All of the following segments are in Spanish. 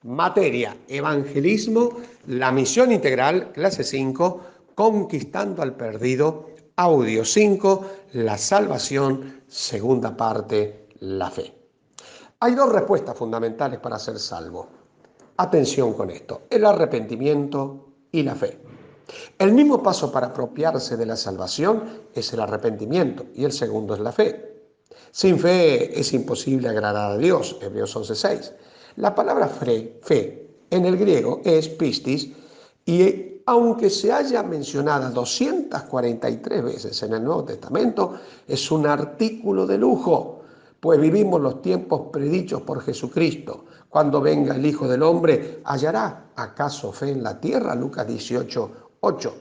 Materia, evangelismo, la misión integral, clase 5, conquistando al perdido, audio 5, la salvación, segunda parte, la fe. Hay dos respuestas fundamentales para ser salvo. Atención con esto, el arrepentimiento y la fe. El mismo paso para apropiarse de la salvación es el arrepentimiento y el segundo es la fe. Sin fe es imposible agradar a Dios, Hebreos 11:6. La palabra fe en el griego es pistis y aunque se haya mencionada 243 veces en el Nuevo Testamento, es un artículo de lujo, pues vivimos los tiempos predichos por Jesucristo. Cuando venga el Hijo del Hombre, ¿hallará acaso fe en la tierra? Lucas 18:8.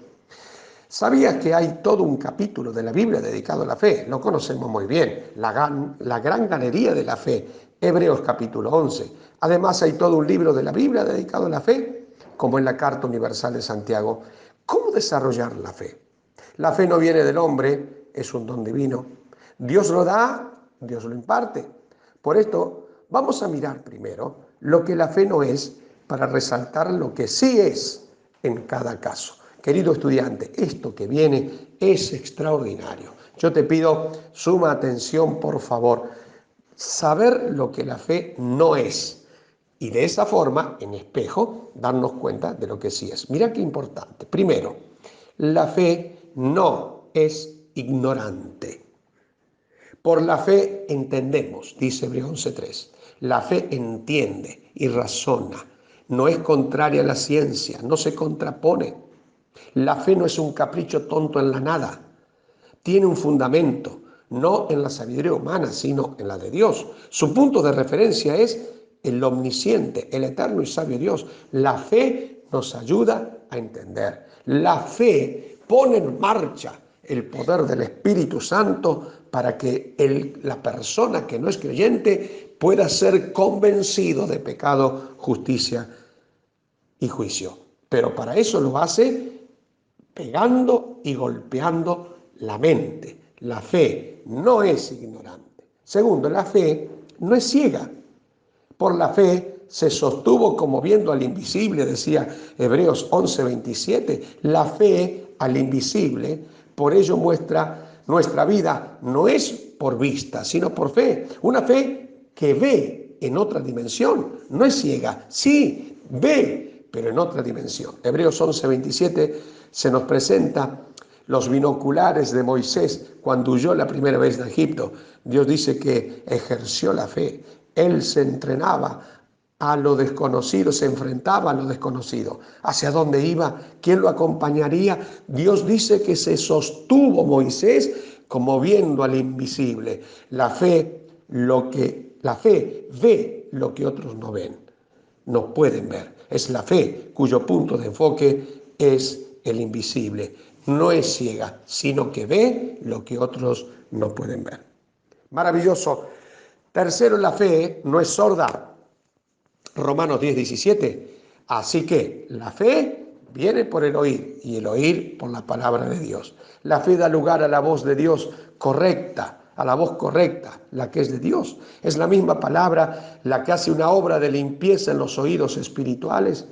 ¿Sabías que hay todo un capítulo de la Biblia dedicado a la fe? Lo conocemos muy bien, la gran galería de la fe, Hebreos capítulo 11. Además hay todo un libro de la Biblia dedicado a la fe, como en la Carta Universal de Santiago. ¿Cómo desarrollar la fe? La fe no viene del hombre, es un don divino. Dios lo da, Dios lo imparte. Por esto vamos a mirar primero lo que la fe no es para resaltar lo que sí es en cada caso. Querido estudiante, esto que viene es extraordinario. Yo te pido suma atención, por favor. Saber lo que la fe no es. Y de esa forma, en espejo, darnos cuenta de lo que sí es. Mira qué importante. Primero, la fe no es ignorante. Por la fe entendemos, dice Hebreos 11:3. La fe entiende y razona. No es contraria a la ciencia, no se contrapone. La fe no es un capricho tonto en la nada. Tiene un fundamento, no en la sabiduría humana, sino en la de Dios. Su punto de referencia es el omnisciente, el eterno y sabio Dios. La fe nos ayuda a entender. La fe pone en marcha el poder del Espíritu Santo para que la persona que no es creyente pueda ser convencido de pecado, justicia y juicio. Pero para eso lo hace pegando y golpeando la mente. La fe no es ignorante. Segundo, la fe no es ciega. Por la fe se sostuvo como viendo al invisible, decía Hebreos 11:27. La fe al invisible, por ello nuestra vida no es por vista, sino por fe. Una fe que ve en otra dimensión, no es ciega, sí, ve, pero en otra dimensión. Hebreos 11:27 se nos presenta los binoculares de Moisés cuando huyó la primera vez de Egipto. Dios dice que ejerció la fe. Él se entrenaba a lo desconocido, se enfrentaba a lo desconocido. ¿Hacia dónde iba? ¿Quién lo acompañaría? Dios dice que se sostuvo Moisés como viendo al invisible. La fe ve lo que otros no ven, no pueden ver. Es la fe cuyo punto de enfoque es el invisible. No es ciega, sino que ve lo que otros no pueden ver. Maravilloso. Tercero, la fe no es sorda. Romanos 10:17. Así que la fe viene por el oír y el oír por la palabra de Dios. La fe da lugar a la voz de Dios correcta, a la voz correcta, la que es de Dios. Es la misma palabra la que hace una obra de limpieza en los oídos espirituales,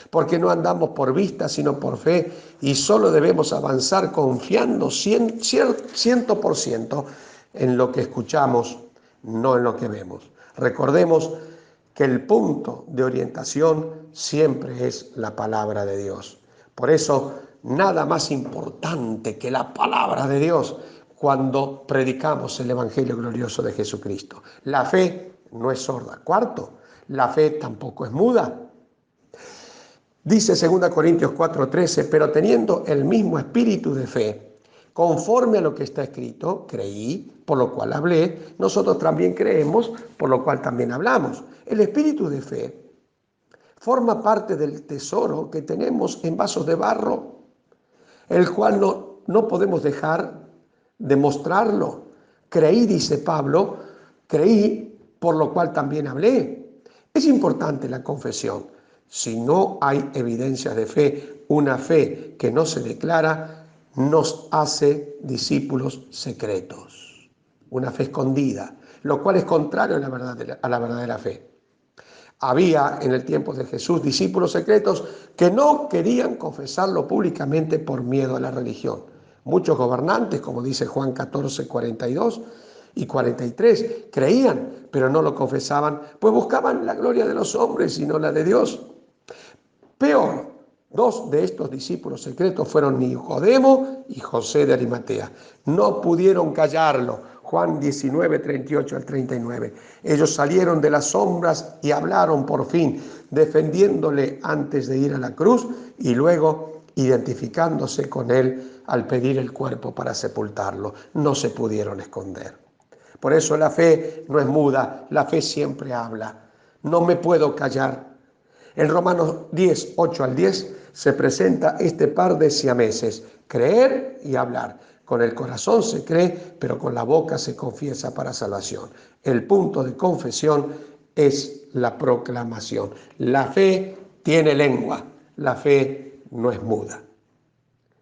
porque no andamos por vista, sino por fe, y solo debemos avanzar confiando 100% en lo que escuchamos, no en lo que vemos. Recordemos que el punto de orientación siempre es la palabra de Dios. Por eso, nada más importante que la palabra de Dios cuando predicamos el Evangelio glorioso de Jesucristo. La fe no es sorda. Cuarto, la fe tampoco es muda. Dice 2 Corintios 4:13, pero teniendo el mismo espíritu de fe, conforme a lo que está escrito, creí, por lo cual hablé, nosotros también creemos, por lo cual también hablamos. El espíritu de fe forma parte del tesoro que tenemos en vasos de barro, el cual no podemos dejar de mostrarlo. Creí, dice Pablo, creí, por lo cual también hablé. Es importante la confesión. Si no hay evidencias de fe, una fe que no se declara nos hace discípulos secretos. Una fe escondida, lo cual es contrario a la verdadera fe. Había en el tiempo de Jesús discípulos secretos que no querían confesarlo públicamente por miedo a la religión. Muchos gobernantes, como dice Juan 14, 42 y 43, creían, pero no lo confesaban, pues buscaban la gloria de los hombres y no la de Dios. Peor, dos de estos discípulos secretos fueron Nicodemo y José de Arimatea. No pudieron callarlo. Juan 19, 38 al 39. Ellos salieron de las sombras y hablaron por fin, defendiéndole antes de ir a la cruz y luego identificándose con él al pedir el cuerpo para sepultarlo. No se pudieron esconder. Por eso la fe no es muda, la fe siempre habla. No me puedo callar. En Romanos 10, 8 al 10 se presenta este par de siameses, creer y hablar. Con el corazón se cree, pero con la boca se confiesa para salvación. El punto de confesión es la proclamación. La fe tiene lengua, la fe no es muda.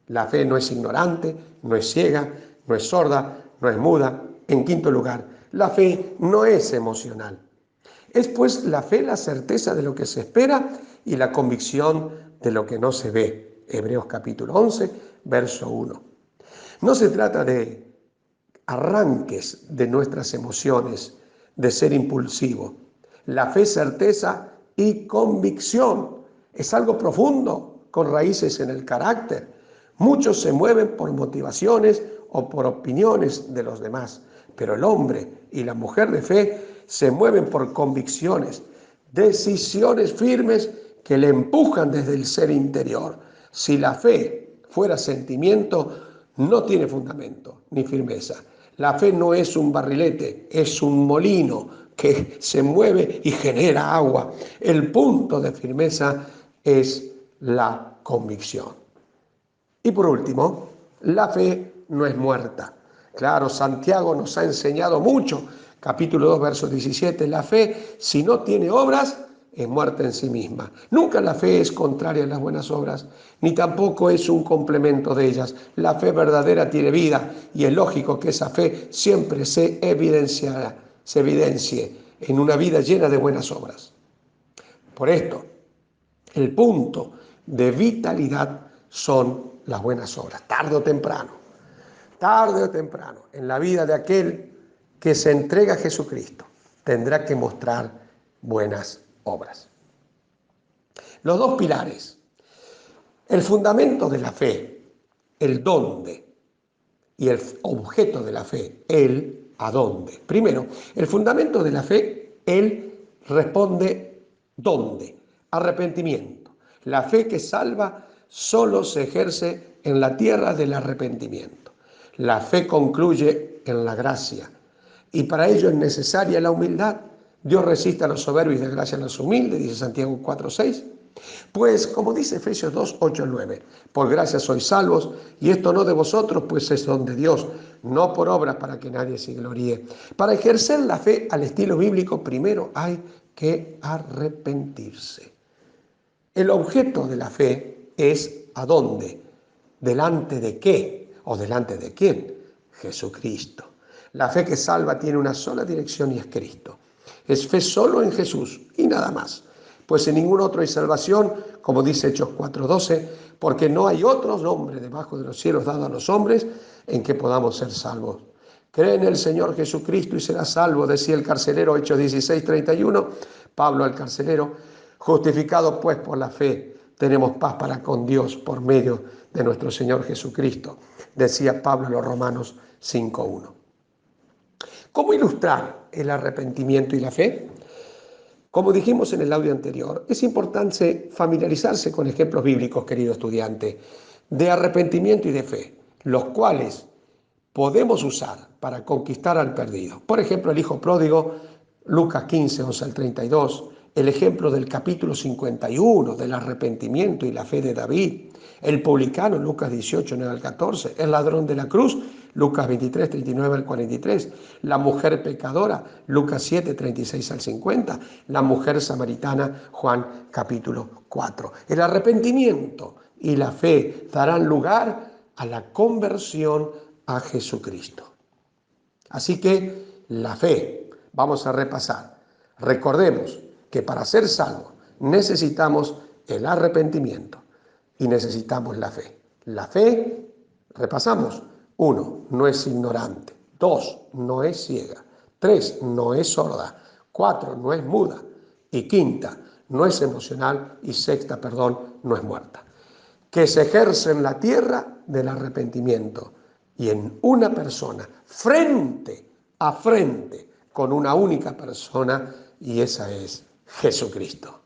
La fe no es ignorante, no es ciega, no es sorda, no es muda. En quinto lugar, la fe no es emocional. Es pues la fe la certeza de lo que se espera y la convicción de lo que no se ve. Hebreos capítulo 11, verso 1. No se trata de arranques de nuestras emociones, de ser impulsivo. La fe es certeza y convicción. Es algo profundo, con raíces en el carácter. Muchos se mueven por motivaciones o por opiniones de los demás, pero el hombre y la mujer de fe se mueven por convicciones, decisiones firmes que le empujan desde el ser interior. Si la fe fuera sentimiento, no tiene fundamento ni firmeza. La fe no es un barrilete, es un molino que se mueve y genera agua. El punto de firmeza es la convicción. Y por último, la fe no es muerta. Claro, Santiago nos ha enseñado mucho. Capítulo 2, verso 17. La fe, si no tiene obras, es muerta en sí misma. Nunca la fe es contraria a las buenas obras, ni tampoco es un complemento de ellas. La fe verdadera tiene vida y es lógico que esa fe siempre se evidencie en una vida llena de buenas obras. Por esto, el punto de vitalidad son las buenas obras, tarde o temprano, en la vida de aquel que se entrega a Jesucristo, tendrá que mostrar buenas obras. Los dos pilares, el fundamento de la fe, el dónde, y el objeto de la fe, el adónde. Primero, el fundamento de la fe, él responde dónde, arrepentimiento. La fe que salva solo se ejerce en la tierra del arrepentimiento. La fe concluye en la gracia y para ello es necesaria la humildad. Dios resiste a los soberbios y da gracia a los humildes, dice Santiago 4:6. Pues, como dice Efesios 2, 8 al 9, por gracia sois salvos, y esto no de vosotros, pues es don de Dios, no por obras para que nadie se gloríe. Para ejercer la fe al estilo bíblico, primero hay que arrepentirse. El objeto de la fe es ¿a dónde? ¿Delante de qué? ¿O delante de quién? Jesucristo. La fe que salva tiene una sola dirección y es Cristo. Es fe solo en Jesús y nada más. Pues en ningún otro hay salvación, como dice Hechos 4:12, porque no hay otro nombre debajo de los cielos dado a los hombres en que podamos ser salvos. Cree en el Señor Jesucristo y serás salvo, decía el carcelero, Hechos 16:31, Pablo al carcelero. Justificado pues por la fe, tenemos paz para con Dios por medio de nuestro Señor Jesucristo, decía Pablo en los Romanos 5:1. ¿Cómo ilustrar el arrepentimiento y la fe? Como dijimos en el audio anterior, es importante familiarizarse con ejemplos bíblicos, querido estudiante, de arrepentimiento y de fe, los cuales podemos usar para conquistar al perdido. Por ejemplo, el hijo pródigo, Lucas 15, 11 al 32, el ejemplo del capítulo 51 del arrepentimiento y la fe de David, el publicano, Lucas 18, 9 al 14, el ladrón de la cruz, Lucas 23, 39 al 43, la mujer pecadora, Lucas 7, 36 al 50, la mujer samaritana, Juan capítulo 4. El arrepentimiento y la fe darán lugar a la conversión a Jesucristo. Así que la fe, vamos a repasar. Recordemos que para ser salvos necesitamos el arrepentimiento y necesitamos la fe. La fe, repasamos, 1, no es ignorante. 2, no es ciega. 3, no es sorda. 4, no es muda. Y 5, no es emocional. Y 6, no es muerta. Que se ejerce en la tierra del arrepentimiento y en una persona, frente a frente, con una única persona, y esa es Jesucristo.